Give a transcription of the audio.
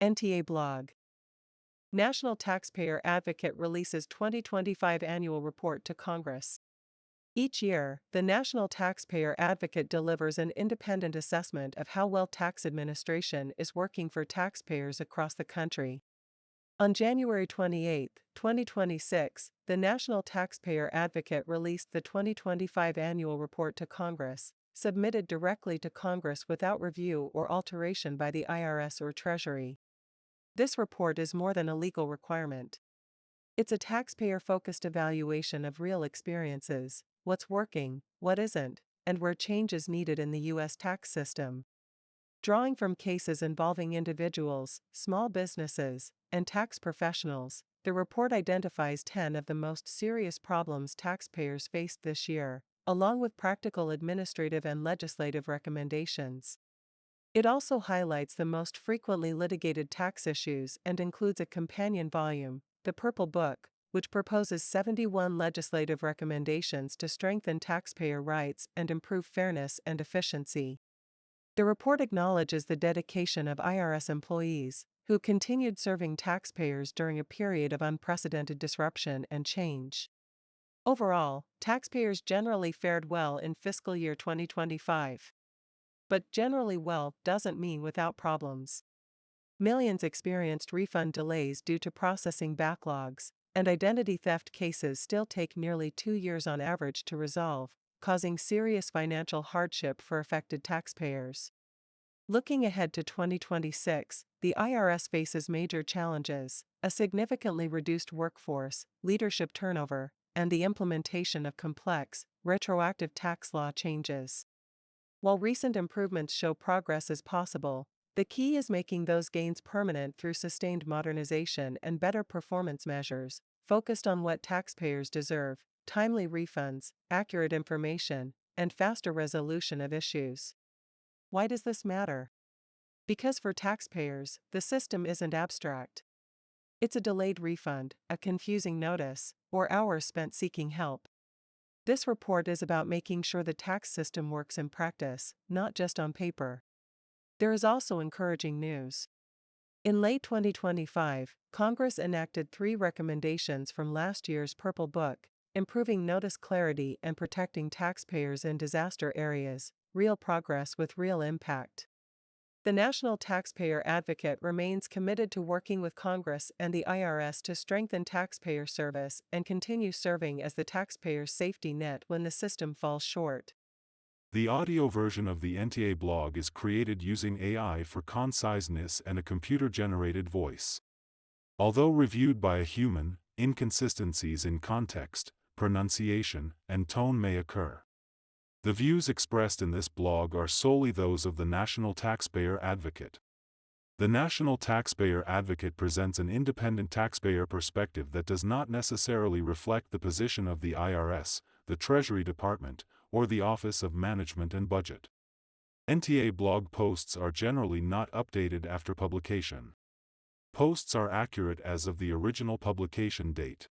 NTA Blog. National Taxpayer Advocate releases 2025 annual report to Congress. Each year, the National Taxpayer Advocate delivers an independent assessment of how well tax administration is working for taxpayers across the country. On January 28, 2026, the National Taxpayer Advocate released the 2025 annual report to Congress, submitted directly to Congress without review or alteration by the IRS or Treasury. This report is more than a legal requirement. It's a taxpayer-focused evaluation of real experiences, what's working, what isn't, and where change is needed in the U.S. tax system. Drawing from cases involving individuals, small businesses, and tax professionals, the report identifies 10 of the most serious problems taxpayers faced this year, along with practical administrative and legislative recommendations. It also highlights the most frequently litigated tax issues and includes a companion volume, the Purple Book, which proposes 71 legislative recommendations to strengthen taxpayer rights and improve fairness and efficiency. The report acknowledges the dedication of IRS employees, who continued serving taxpayers during a period of unprecedented disruption and change. Overall, taxpayers generally fared well in fiscal year 2025. But generally well doesn't mean without problems. Millions experienced refund delays due to processing backlogs, and identity theft cases still take nearly 2 years on average to resolve, causing serious financial hardship for affected taxpayers. Looking ahead to 2026, the IRS faces major challenges: a significantly reduced workforce, leadership turnover, and the implementation of complex, retroactive tax law changes. While recent improvements show progress is possible, the key is making those gains permanent through sustained modernization and better performance measures, focused on what taxpayers deserve: timely refunds, accurate information, and faster resolution of issues. Why does this matter? Because for taxpayers, the system isn't abstract. It's a delayed refund, a confusing notice, or hours spent seeking help. This report is about making sure the tax system works in practice, not just on paper. There is also encouraging news. In late 2025, Congress enacted 3 recommendations from last year's Purple Book, improving notice clarity and protecting taxpayers in disaster areas, real progress with real impact. The National Taxpayer Advocate remains committed to working with Congress and the IRS to strengthen taxpayer service and continue serving as the taxpayer's safety net when the system falls short. The audio version of the NTA blog is created using AI for conciseness and a computer-generated voice. Although reviewed by a human, inconsistencies in context, pronunciation, and tone may occur. The views expressed in this blog are solely those of the National Taxpayer Advocate. The National Taxpayer Advocate presents an independent taxpayer perspective that does not necessarily reflect the position of the IRS, the Treasury Department, or the Office of Management and Budget. NTA blog posts are generally not updated after publication. Posts are accurate as of the original publication date.